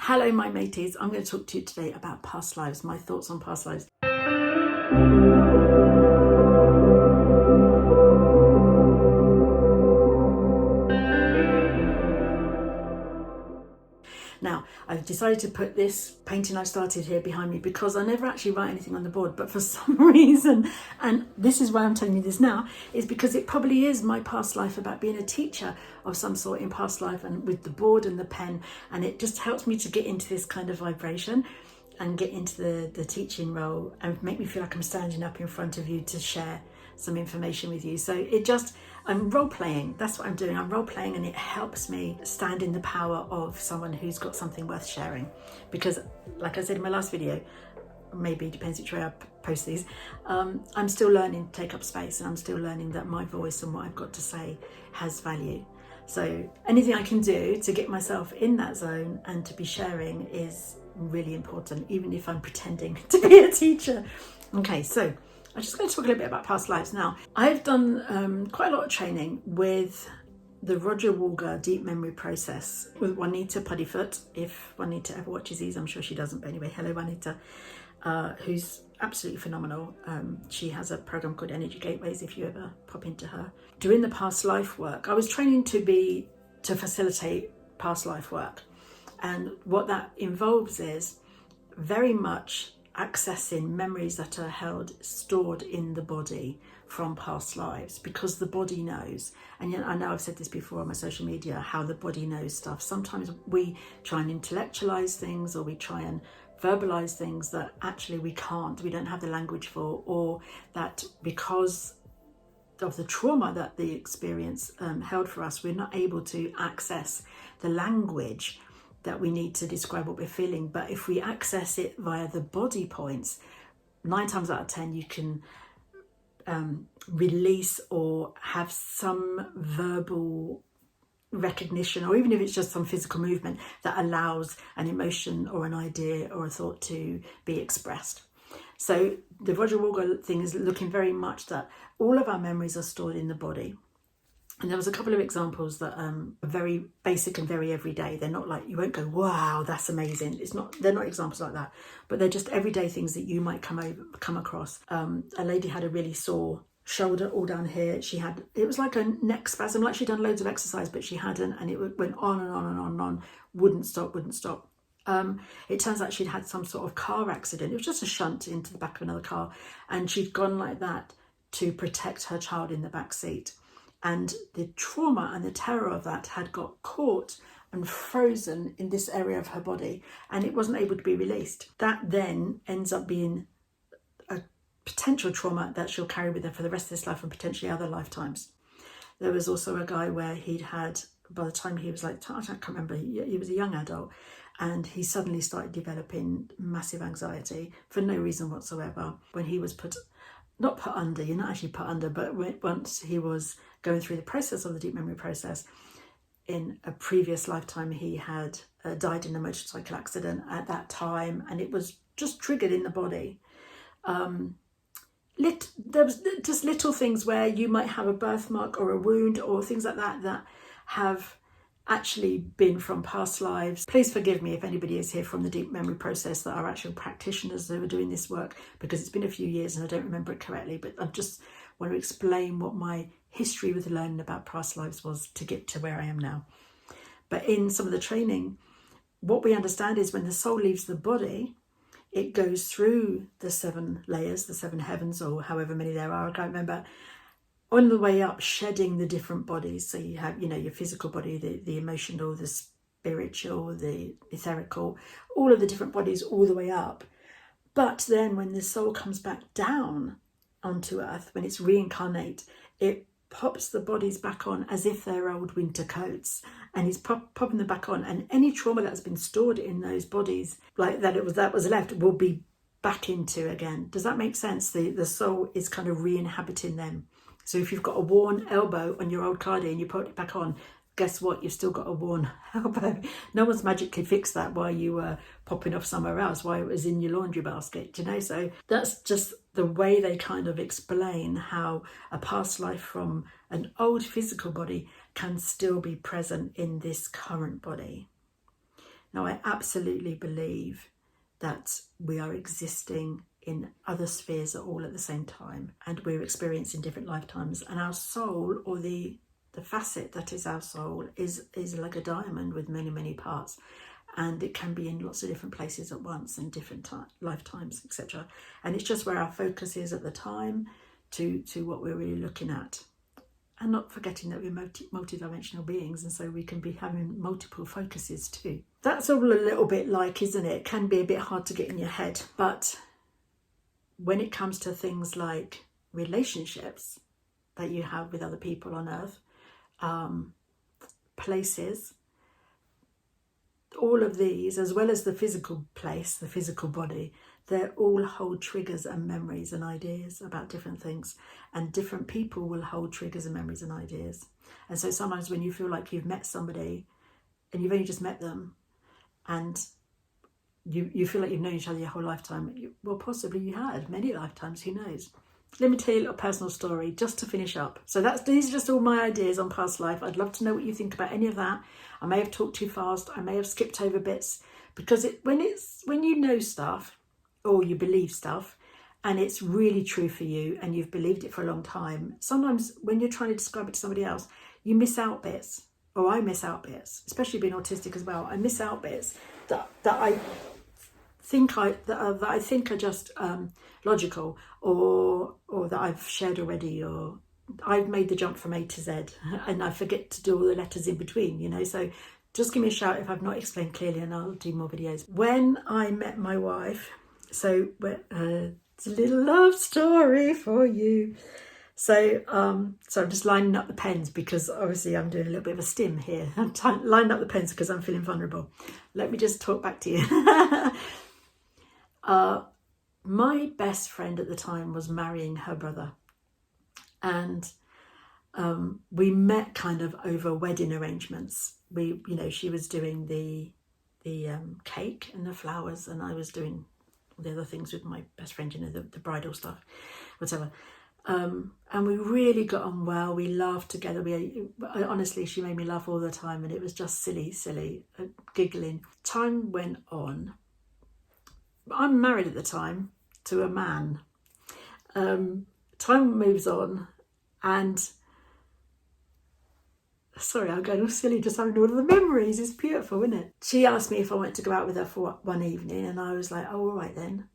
Hello, my mateys. I'm going to talk to you today about past lives, my thoughts on past lives. Now, I've decided to put this painting I started here behind me because I never actually write anything on the board, but for some reason, and this is why I'm telling you this now, is because it probably is my past life about being a teacher of some sort in past life, and with the board and the pen, and it just helps me to get into this kind of vibration and get into the teaching role and make me feel like I'm standing up in front of you to share some information with you. So I'm role playing. That's what I'm doing. I'm role playing, and it helps me stand in the power of someone who's got something worth sharing. Because, like I said in my last video, maybe depends which way I post these, I'm still learning to take up space, and I'm still learning that my voice and what I've got to say has value. So anything I can do to get myself in that zone and to be sharing is really important, even if I'm pretending to be a teacher. Okay, so I'm just going to talk a little bit about past lives now. I've done quite a lot of training with the Roger Walger Deep Memory Process with Juanita Puddifoot. If Juanita ever watches these, I'm sure she doesn't, but anyway, hello Juanita, who's absolutely phenomenal. She has a program called Energy Gateways if you ever pop into her. Doing the past life work, I was training to facilitate past life work. And what that involves is very much accessing memories that are stored in the body from past lives, because the body knows. And yet, I know I've said this before on my social media, how the body knows stuff. Sometimes we try and intellectualize things, or we try and verbalize things that actually we can't, we don't have the language for, or that because of the trauma that the experience held for us, we're not able to access the language that we need to describe what we're feeling. But if we access it via the body points, 9 times out of 10 you can release or have some verbal recognition, or even if it's just some physical movement that allows an emotion or an idea or a thought to be expressed. So the Roger Walger thing is looking very much that all of our memories are stored in the body. And there was a couple of examples that are very basic and very everyday. They're not like, you won't go, wow, that's amazing. They're not examples like that, but they're just everyday things that you might come across. A lady had a really sore shoulder all down here. It was like a neck spasm, like she'd done loads of exercise, but she hadn't, and it went on and on and on and on, wouldn't stop. It turns out she'd had some sort of car accident. It was just a shunt into the back of another car, and she'd gone like that to protect her child in the back seat. And the trauma and the terror of that had got caught and frozen in this area of her body, and it wasn't able to be released. That then ends up being a potential trauma that she'll carry with her for the rest of this life and potentially other lifetimes. There was also a guy where he'd had, by the time he was like, I can't remember, he was a young adult, and he suddenly started developing massive anxiety for no reason whatsoever when he was not put under, you're not actually put under, but once he was going through the process of the deep memory process, in a previous lifetime he had died in a motorcycle accident at that time, and it was just triggered in the body. There was just little things where you might have a birthmark or a wound or things like that have actually been from past lives. Please forgive me if anybody is here from the deep memory process that are actual practitioners who are doing this work, because it's been a few years and I don't remember it correctly, but I just want to explain what my history with learning about past lives was to get to where I am now. But in some of the training, what we understand is when the soul leaves the body, it goes through the 7 layers, the 7 heavens, or however many there are, I can't remember, on the way up, shedding the different bodies. So you have, your physical body, the emotional, the spiritual, the etherical, all of the different bodies all the way up. But then when the soul comes back down onto earth, when it's reincarnate, it pops the bodies back on as if they're old winter coats, and he's popping them back on, and any trauma that's been stored in those bodies, like that was left, will be back into again. Does that make sense? The soul is kind of re-inhabiting them. So if you've got a worn elbow on your old cardi and you put it back on, guess what? You've still got a worn elbow. No one's magically fixed that while you were popping off somewhere else, while it was in your laundry basket, So that's just the way they kind of explain how a past life from an old physical body can still be present in this current body. Now, I absolutely believe that we are existing in other spheres all at the same time, and we're experiencing different lifetimes, and our soul, or the facet that is our soul, is like a diamond with many parts, and it can be in lots of different places at once in different lifetimes, etc. And it's just where our focus is at the time to what we're really looking at, and not forgetting that we're multi-dimensional beings, and so we can be having multiple focuses too. That's all a little bit like, isn't it? It can be a bit hard to get in your head, but when it comes to things like relationships that you have with other people on earth, places, all of these, as well as the physical place, the physical body, they all hold triggers and memories and ideas about different things, and different people will hold triggers and memories and ideas. And so sometimes when you feel like you've met somebody and you've only just met them, and you feel like you've known each other your whole lifetime, well, possibly you had many lifetimes, who knows. Let me tell you a little personal story just to finish up. So these are just all my ideas on past life. I'd love to know what you think about any of that. I may have talked too fast. I may have skipped over bits, because when you know stuff, or you believe stuff, and it's really true for you, and you've believed it for a long time, sometimes when you're trying to describe it to somebody else, you miss out bits, or I miss out bits, especially being autistic as well. I miss out bits that I think are just logical, or that I've shared already, or I've made the jump from A to Z and I forget to do all the letters in between, you know. So just give me a shout if I've not explained clearly, and I'll do more videos. When I met my wife, so it's a little love story for you. So I'm just lining up the pens, because obviously I'm doing a little bit of a stim here. I'm lining up the pens because I'm feeling vulnerable. Let me just talk back to you. My best friend at the time was marrying her brother, and we met kind of over wedding arrangements. She was doing the cake and the flowers, and I was doing the other things with my best friend, the bridal stuff, whatever. And we really got on well. We laughed together. Honestly, she made me laugh all the time, and it was just silly, giggling. Time went on. I'm married at the time to a man. Time moves on, and sorry, I'm going all silly just having all of the memories. It's beautiful, isn't it? She asked me if I wanted to go out with her for one evening, and I was like, oh, all right then.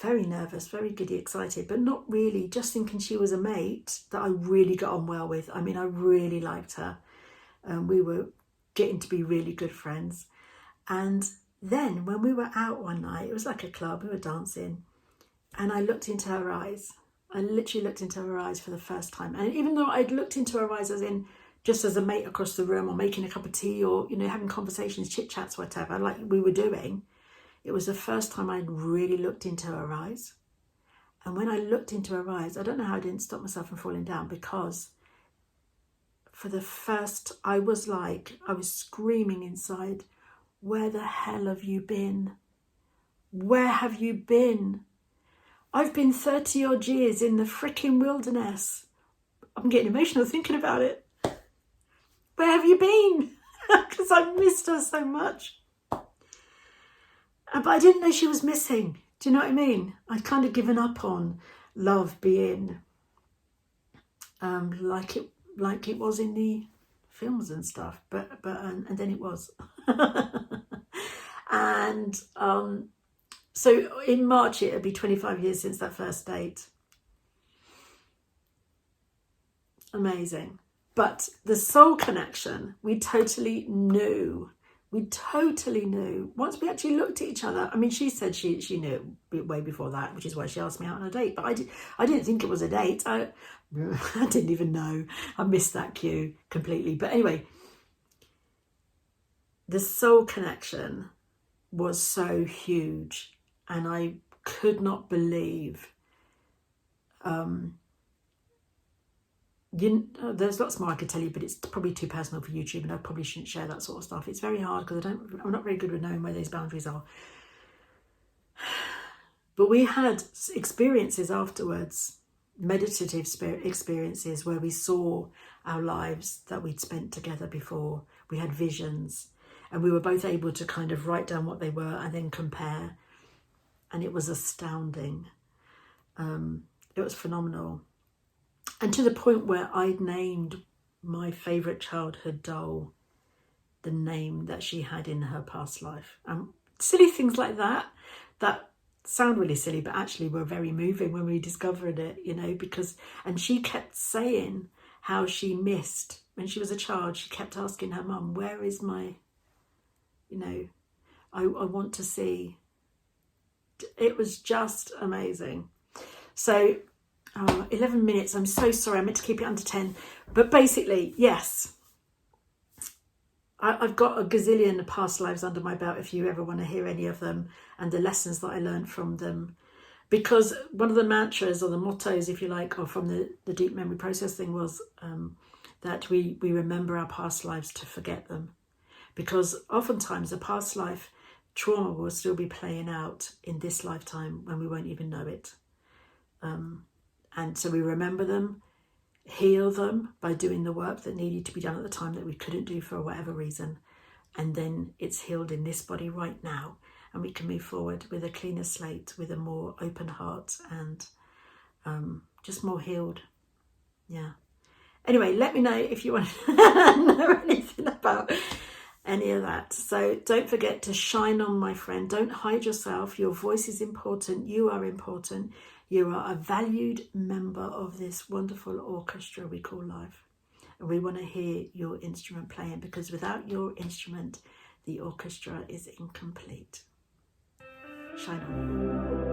Very nervous, very giddy, excited, but not really, just thinking she was a mate that I really got on well with. I mean, I really liked her. We were getting to be really good friends. And then when we were out one night, it was like a club, we were dancing, and I looked into her eyes. I literally looked into her eyes for the first time. And even though I'd looked into her eyes as in just as a mate across the room, or making a cup of tea, or, having conversations, chit chats, whatever, like we were doing, it was the first time I'd really looked into her eyes. And when I looked into her eyes, I don't know how I didn't stop myself from falling down, because for the first, I was screaming inside, where the hell have you been? Where have you been? I've been 30 odd years in the freaking wilderness. I'm getting emotional thinking about it. Where have you been? Because I missed her so much. But I didn't know she was missing. Do you know what I mean? I'd kind of given up on love being like it was in the films and stuff. And then it was. And so in March it'll be 25 years since that first date. Amazing. But the soul connection, we totally knew. Once we actually looked at each other. I mean, she said she knew it way before that, which is why she asked me out on a date. But I didn't think it was a date. I didn't even know. I missed that cue completely. But anyway, the soul connection was so huge, and I could not believe. There's lots more I could tell you, but it's probably too personal for YouTube, and I probably shouldn't share that sort of stuff. It's very hard because I'm not very good with knowing where those boundaries are. But we had experiences afterwards, meditative experiences, where we saw our lives that we'd spent together before. We had visions, And we were both able to kind of write down what they were and then compare. And it was astounding. It was phenomenal. And to the point where I'd named my favourite childhood doll the name that she had in her past life. Silly things like that sound really silly, but actually were very moving when we discovered it, you know, and she kept saying how she missed, when she was a child, she kept asking her mum, where is my, you know, I want to see. It was just amazing. So 11 minutes, I'm so sorry, I meant to keep it under 10. But basically, yes, I've got a gazillion past lives under my belt if you ever want to hear any of them and the lessons that I learned from them. Because one of the mantras or the mottos, if you like, or from the deep memory process thing was that we remember our past lives to forget them. Because oftentimes the past life trauma will still be playing out in this lifetime when we won't even know it. And so we remember them, heal them by doing the work that needed to be done at the time that we couldn't do for whatever reason. And then it's healed in this body right now. And we can move forward with a cleaner slate, with a more open heart and just more healed. Yeah. Anyway, let me know if you want to know anything about any of that. So don't forget to shine on, my friend. Don't hide yourself. Your voice is important. You are important. You are a valued member of this wonderful orchestra we call life. And we want to hear your instrument playing, because without your instrument, the orchestra is incomplete. Shine on.